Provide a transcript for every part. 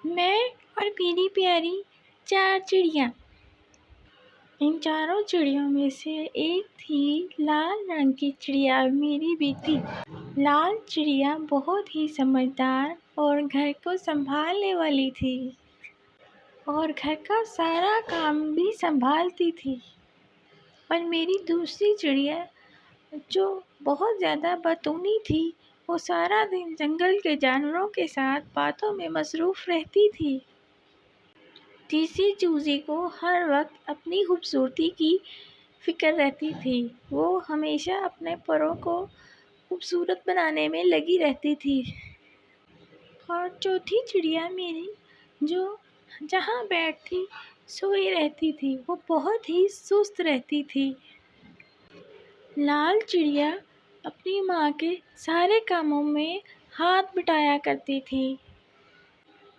میں اور میری پیاری 4 چڑیاں۔ ان چاروں چڑیوں میں سے ایک تھی لال رنگ کی چڑیا، میری بیٹی۔ لال چڑیا بہت ہی سمجھدار اور گھر کو سنبھالنے والی تھی اور گھر کا سارا کام بھی سنبھالتی تھی۔ اور میری دوسری چڑیا جو بہت زیادہ باتونی تھی، وہ سارا دن جنگل کے جانوروں کے ساتھ باتوں میں مصروف رہتی تھی۔ تیسری چوزی کو ہر وقت اپنی خوبصورتی کی فکر رہتی تھی، وہ ہمیشہ اپنے پروں کو خوبصورت بنانے میں لگی رہتی تھی۔ اور چوتھی چڑیا میری جو جہاں بیٹھتی سوئی رہتی تھی، وہ بہت ہی سست رہتی تھی۔ لال چڑیا اپنی ماں کے سارے کاموں میں ہاتھ بٹایا کرتی تھی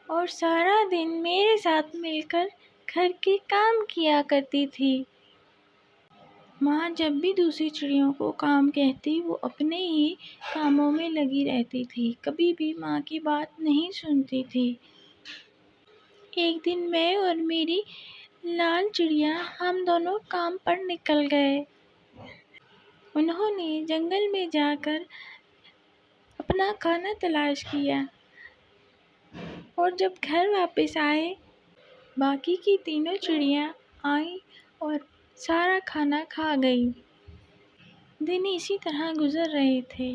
اور سارا دن میرے ساتھ مل کر گھر کے کام کیا کرتی تھی۔ ماں جب بھی دوسری چڑیوں کو کام کہتی، وہ اپنے ہی کاموں میں لگی رہتی تھی، کبھی بھی ماں کی بات نہیں سنتی تھی۔ ایک دن میں اور میری لال چڑیا ہم دونوں کام پر نکل گئے۔ انہوں نے جنگل میں جا کر اپنا کھانا تلاش کیا اور جب گھر واپس آئے، باقی کی تینوں چڑیاں آئیں اور سارا کھانا کھا گئیں۔ دن اسی طرح گزر رہے تھے۔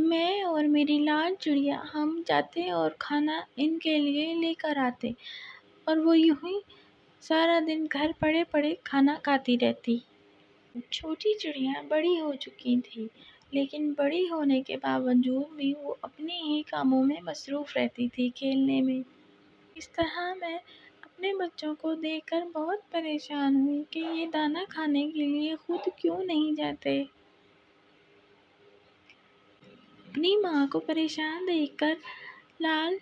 میں اور میری لال چڑیا ہم جاتے اور کھانا ان کے لیے لے کر آتے اور وہ یوں ہی سارا دن گھر پڑے پڑے کھانا کھاتی رہتی۔ چھوٹی چڑیاں بڑی ہو چکی تھیں، لیکن بڑی ہونے کے باوجود بھی وہ اپنے ہی کاموں میں مصروف رہتی تھی، کھیلنے میں۔ اس طرح میں اپنے بچوں کو دیکھ کر بہت پریشان ہوئی کہ یہ دانا کھانے کے لیے خود کیوں نہیں جاتے۔ اپنی ماں کو پریشان دیکھ کر لال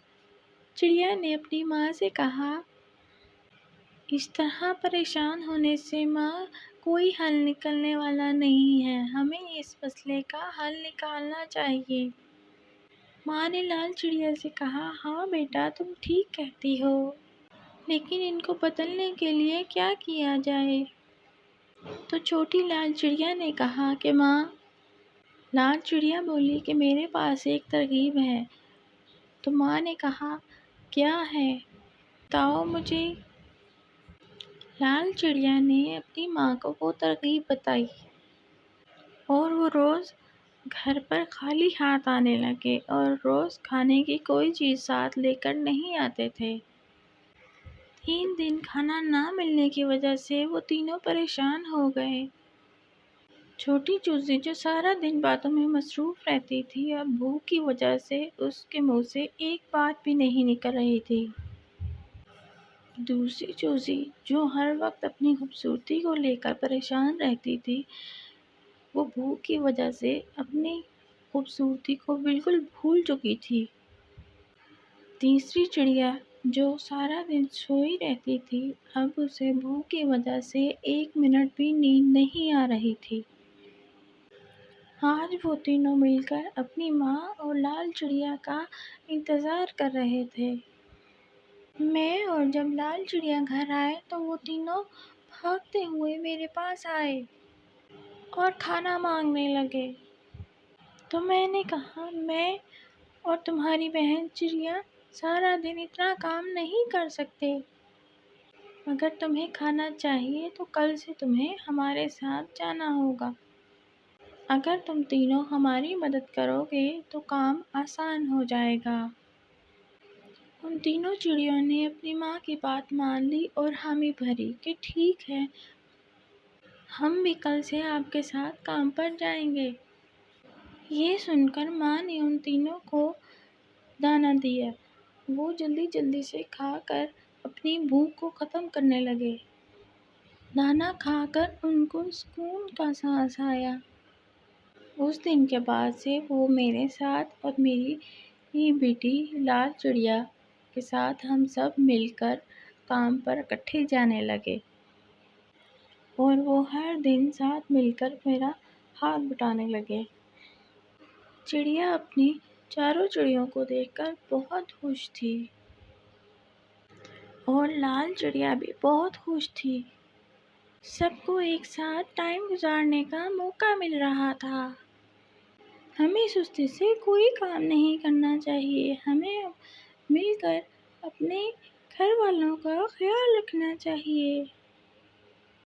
چڑیا نے اپنی ماں سے کہا، اس طرح پریشان ہونے سے ماں کوئی حل نکلنے والا نہیں ہے، ہمیں اس مسئلے کا حل نکالنا چاہیے۔ ماں نے لال چڑیا سے کہا، ہاں بیٹا، تم ٹھیک کہتی ہو، لیکن ان کو بدلنے کے لیے کیا کیا جائے؟ تو چھوٹی لال چڑیا نے کہا کہ ماں۔ لال چڑیا بولی کہ میرے پاس ایک ترکیب ہے۔ تو ماں نے کہا، کیا ہے؟ بتاؤ مجھے۔ لال چڑیا نے اپنی ماں کو وہ ترکیب بتائی اور وہ روز گھر پر خالی ہاتھ آنے لگے اور روز کھانے کی کوئی چیز ساتھ لے کر نہیں آتے تھے۔ 3 دن کھانا نہ ملنے کی وجہ سے وہ تینوں پریشان ہو گئے۔ چھوٹی چوزی جو سارا دن باتوں میں مصروف رہتی تھی، اب بھوک کی وجہ سے اس کے منہ سے ایک بات بھی نہیں نکل رہی تھی۔ دوسری چوزی جو ہر وقت اپنی خوبصورتی کو لے کر پریشان رہتی تھی، وہ بھوک کی وجہ سے اپنی خوبصورتی کو بالکل بھول چکی تھی۔ تیسری چڑیا جو سارا دن سوئی رہتی تھی، اب اسے بھوک کی وجہ سے 1 منٹ بھی نیند نہیں آ رہی تھی۔ آج وہ تینوں مل کر اپنی ماں اور لال چڑیا کا انتظار کر رہے تھے۔ میں اور جب لال چڑیا گھر آئے تو وہ تینوں بھاگتے ہوئے میرے پاس آئے اور کھانا مانگنے لگے۔ تو میں نے کہا، میں اور تمہاری بہن چڑیا سارا دن اتنا کام نہیں کر سکتے۔ اگر تمہیں کھانا چاہیے تو کل سے تمہیں ہمارے ساتھ جانا ہوگا۔ اگر تم تینوں ہماری مدد کرو گے تو کام آسان ہو جائے گا۔ ان تینوں چڑیوں نے اپنی ماں کی بات مان لی اور حامی بھری کہ ٹھیک ہے، ہم بھی کل سے آپ کے ساتھ کام پر جائیں گے۔ یہ سن کر ماں نے ان تینوں کو دانا دیا۔ وہ جلدی جلدی سے کھا کر اپنی بھوک کو ختم کرنے لگے۔ دانا کھا کر ان کو سکون کا سانس آیا۔ اس دن کے بعد سے وہ میرے ساتھ اور میری بیٹی لال چڑیا کے ساتھ ہم سب مل کر کام پر اکٹھے جانے لگے اور وہ ہر دن ساتھ مل کر میرا ہاتھ بٹانے لگے۔ چڑیا اپنی چاروں چڑیوں کو دیکھ کر بہت خوش تھی۔ اور لال چڑیا بھی بہت خوش تھی۔ سب کو ایک ساتھ ٹائم گزارنے کا موقع مل رہا تھا۔ ہمیں سستی سے کوئی کام نہیں کرنا چاہیے، ہمیں مل کر اپنے گھر والوں کا خیال رکھنا چاہیے۔